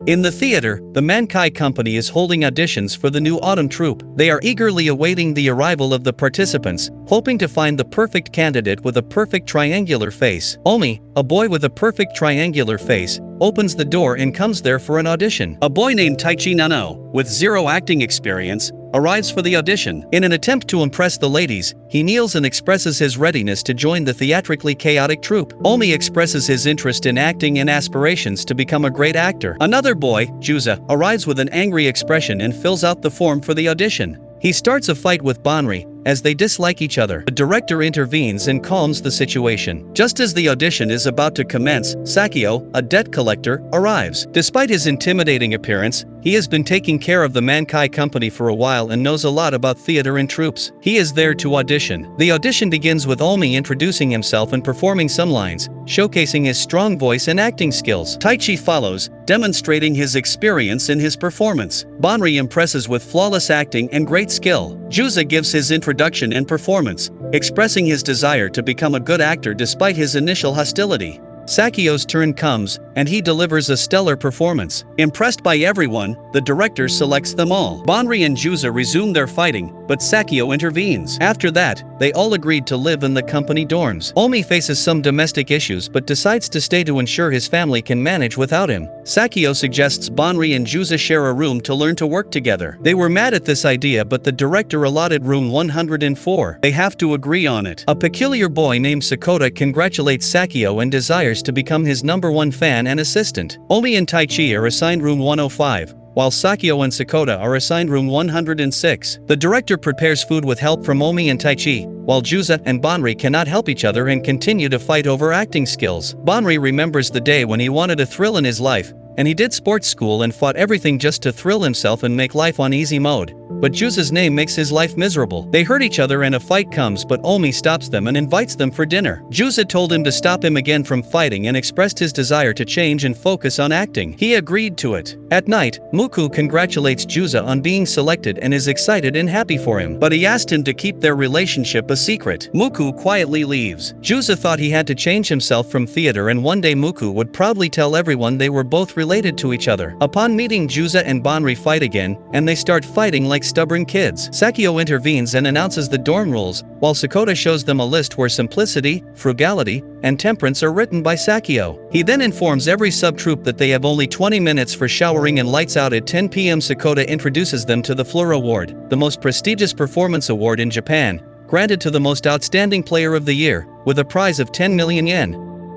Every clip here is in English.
In the theater, the Mankai company is holding auditions for the new autumn troupe. They are eagerly awaiting the arrival of the participants, hoping to find the perfect candidate with a perfect triangular face. Omi, a boy with a perfect triangular face, opens the door and comes there for an audition. A boy named Taichi Nano, with zero acting experience, arrives for the audition. In an attempt to impress the ladies, he kneels and expresses his readiness to join the theatrically chaotic troupe. Omi expresses his interest in acting and aspirations to become a great actor. Another boy, Juza, arrives with an angry expression and fills out the form for the audition. He starts a fight with Banri, as they dislike each other. The director intervenes and calms the situation. Just as the audition is about to commence, Sakio, a debt collector, arrives. Despite his intimidating appearance, he has been taking care of the Mankai company for a while and knows a lot about theater and troops. He is there to audition. The audition begins with Omi introducing himself and performing some lines, showcasing his strong voice and acting skills. Taichi follows, demonstrating his experience in his performance. Banri impresses with flawless acting and great skill. Juza gives his introduction and performance, expressing his desire to become a good actor despite his initial hostility. Sakio's turn comes, and he delivers a stellar performance. Impressed by everyone, the director selects them all. Banri and Juza resume their fighting, but Sakio intervenes. After that, they all agreed to live in the company dorms. Omi faces some domestic issues but decides to stay to ensure his family can manage without him. Sakio suggests Banri and Juza share a room to learn to work together. They were mad at this idea, but the director allotted room 104. They have to agree on it. A peculiar boy named Sakota congratulates Sakio and desires to become his #1 fan and assistant. Omi and Taichi are assigned room 105, while Sakio and Sakota are assigned room 106. The director prepares food with help from Omi and Taichi, while Juza and Banri cannot help each other and continue to fight over acting skills. Banri remembers the day when he wanted a thrill in his life, and he did sports school and fought everything just to thrill himself and make life on easy mode. But Juza's name makes his life miserable. They hurt each other and a fight comes, but Omi stops them and invites them for dinner. Juza told him to stop him again from fighting and expressed his desire to change and focus on acting. He agreed to it. At night, Muku congratulates Juza on being selected and is excited and happy for him, but he asked him to keep their relationship a secret. Muku quietly leaves. Juza thought he had to change himself from theater, and one day Muku would probably tell everyone they were both related to each other. Upon meeting, Juza and Banri fight again, and they start fighting like stubborn kids. Sakio intervenes and announces the dorm rules, while Sakota shows them a list where simplicity, frugality, and temperance are written by Sakio. He then informs every sub-troop that they have only 20 minutes for showering and lights out at 10 p.m. Sakota introduces them to the Fleur Award, the most prestigious performance award in Japan, granted to the most outstanding player of the year, with a prize of 10 million yen.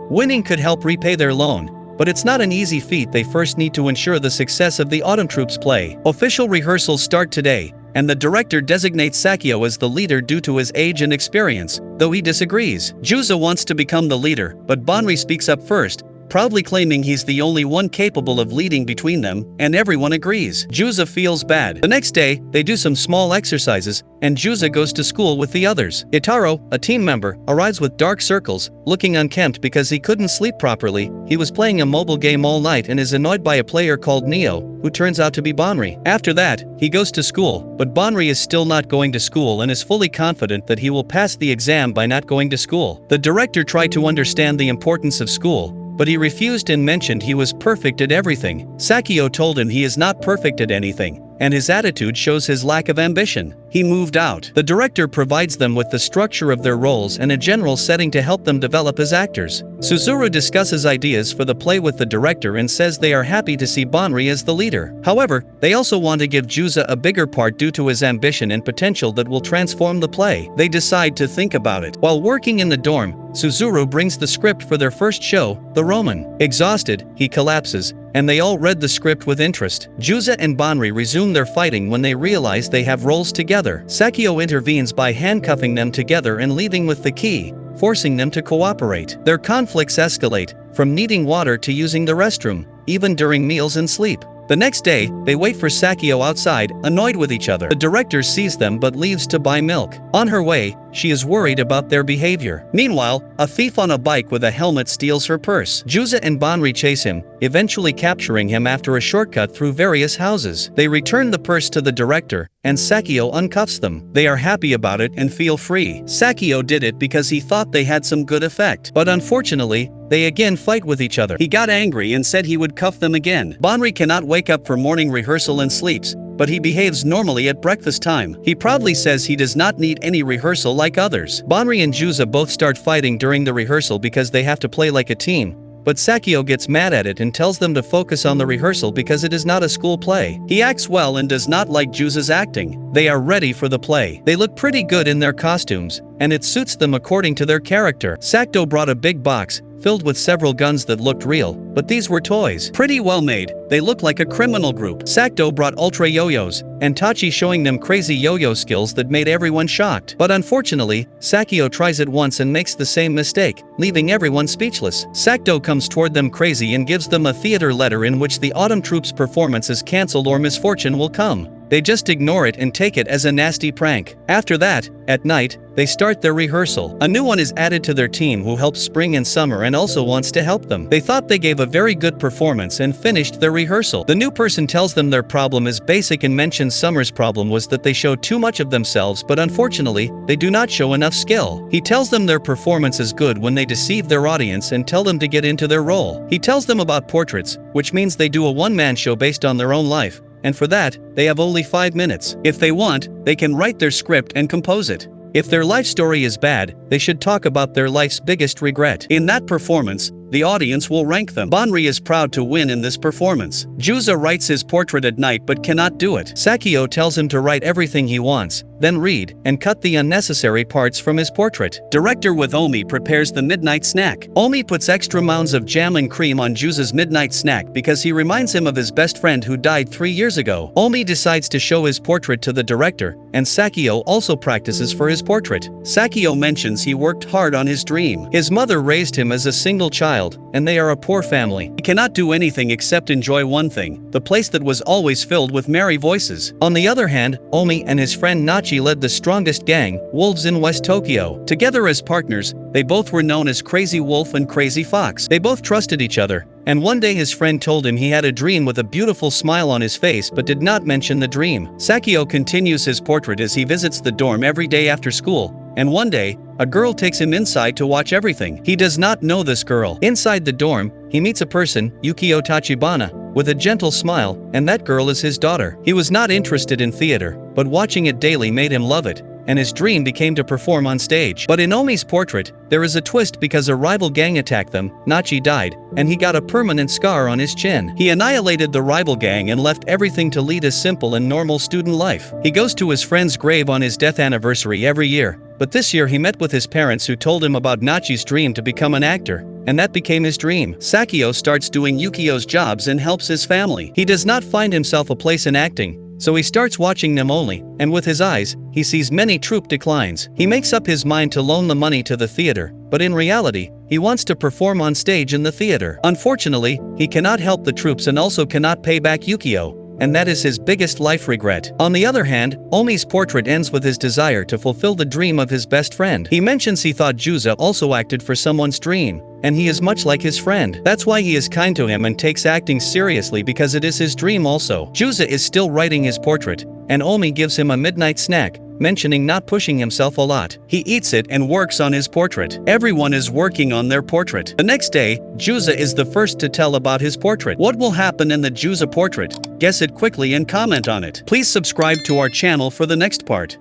Winning could help repay their loan, but it's not an easy feat. They first need to ensure the success of the autumn troops play. Official rehearsals start today, and the director designates Sakio as the leader due to his age and experience, though he disagrees. Juza wants to become the leader, but Banri speaks up first, proudly claiming he's the only one capable of leading between them, and everyone agrees. Juza feels bad. The next day, they do some small exercises, and Juza goes to school with the others. Itaro, a team member, arrives with dark circles, looking unkempt because he couldn't sleep properly. He was playing a mobile game all night and is annoyed by a player called Neo, who turns out to be Banri. After that, he goes to school, but Banri is still not going to school and is fully confident that he will pass the exam by not going to school. The director tried to understand the importance of school, but he refused and mentioned he was perfect at everything. Sakio told him he is not perfect at anything, and his attitude shows his lack of ambition. He moved out. The director provides them with the structure of their roles and a general setting to help them develop as actors. Suzuru discusses ideas for the play with the director and says they are happy to see Banri as the leader. However, they also want to give Juza a bigger part due to his ambition and potential that will transform the play. They decide to think about it. While working in the dorm, Suzuru brings the script for their first show, The Roman. Exhausted, he collapses, and they all read the script with interest. Juza and Banri resume their fighting when they realize they have roles together. Sakio intervenes by handcuffing them together and leaving with the key, forcing them to cooperate. Their conflicts escalate, from needing water to using the restroom, even during meals and sleep. The next day, they wait for Sakio outside, annoyed with each other. The director sees them but leaves to buy milk. On her way, she is worried about their behavior. Meanwhile, a thief on a bike with a helmet steals her purse. Juza and Banri chase him, eventually capturing him after a shortcut through various houses. They return the purse to the director, and Sakio uncuffs them. They are happy about it and feel free. Sakio did it because he thought they had some good effect. But unfortunately, they again fight with each other. He got angry and said he would cuff them again. Bonri cannot wake up for morning rehearsal and sleeps, but he behaves normally at breakfast time. He proudly says he does not need any rehearsal like others. Bonri and Juza both start fighting during the rehearsal because they have to play like a team. But Sakio gets mad at it and tells them to focus on the rehearsal because it is not a school play. He acts well and does not like Juza's acting. They are ready for the play. They look pretty good in their costumes, and it suits them according to their character. Sakto brought a big box, filled with several guns that looked real, but these were toys. Pretty well made, they look like a criminal group. Sakto brought ultra yo-yos, and Tachi showing them crazy yo-yo skills that made everyone shocked. But unfortunately, Sakio tries it once and makes the same mistake, leaving everyone speechless. Sakto comes toward them crazy and gives them a theater letter in which the autumn troupe's performance is cancelled or misfortune will come. They just ignore it and take it as a nasty prank. After that, at night, they start their rehearsal. A new one is added to their team who helps spring and summer and also wants to help them. They thought they gave a very good performance and finished their rehearsal. The new person tells them their problem is basic and mentions Summer's problem was that they show too much of themselves, but unfortunately, they do not show enough skill. He tells them their performance is good when they deceive their audience and tell them to get into their role. He tells them about portraits, which means they do a one-man show based on their own life. And for that, they have only 5 minutes. If they want, they can write their script and compose it. If their life story is bad, they should talk about their life's biggest regret. In that performance, the audience will rank them. Bonri is proud to win in this performance. Juza writes his portrait at night but cannot do it. Sakio tells him to write everything he wants, then read and cut the unnecessary parts from his portrait. Director with Omi prepares the midnight snack. Omi puts extra mounds of jam and cream on Juza's midnight snack because he reminds him of his best friend who died 3 years ago. Omi decides to show his portrait to the director, and Sakio also practices for his portrait. Sakio mentions he worked hard on his dream. His mother raised him as a single child, and they are a poor family. He cannot do anything except enjoy one thing, the place that was always filled with merry voices. On the other hand, Omi and his friend Nachi led the strongest gang, Wolves in West Tokyo. Together as partners, they both were known as Crazy Wolf and Crazy Fox. They both trusted each other, and one day his friend told him he had a dream with a beautiful smile on his face but did not mention the dream. Sakio continues his portrait as he visits the dorm every day after school, and one day, a girl takes him inside to watch everything. He does not know this girl. Inside the dorm, he meets a person, Yukio Tachibana, with a gentle smile, and that girl is his daughter. He was not interested in theater, but watching it daily made him love it, and his dream became to perform on stage. But in Omi's portrait, there is a twist because a rival gang attacked them, Nachi died, and he got a permanent scar on his chin. He annihilated the rival gang and left everything to lead a simple and normal student life. He goes to his friend's grave on his death anniversary every year, but this year he met with his parents who told him about Nachi's dream to become an actor, and that became his dream. Sakio starts doing Yukio's jobs and helps his family. He does not find himself a place in acting, so he starts watching them only, and with his eyes, he sees many troupe declines. He makes up his mind to loan the money to the theater, but in reality, he wants to perform on stage in the theater. Unfortunately, he cannot help the troops and also cannot pay back Yukio, and that is his biggest life regret. On the other hand, Omi's portrait ends with his desire to fulfill the dream of his best friend. He mentions he thought Juza also acted for someone's dream, and he is much like his friend. That's why he is kind to him and takes acting seriously because it is his dream also. Juza is still writing his portrait, and Omi gives him a midnight snack, mentioning not pushing himself a lot. He eats it and works on his portrait. Everyone is working on their portrait. The next day, Juza is the first to tell about his portrait. What will happen in the Juza portrait? Guess it quickly and comment on it. Please subscribe to our channel for the next part.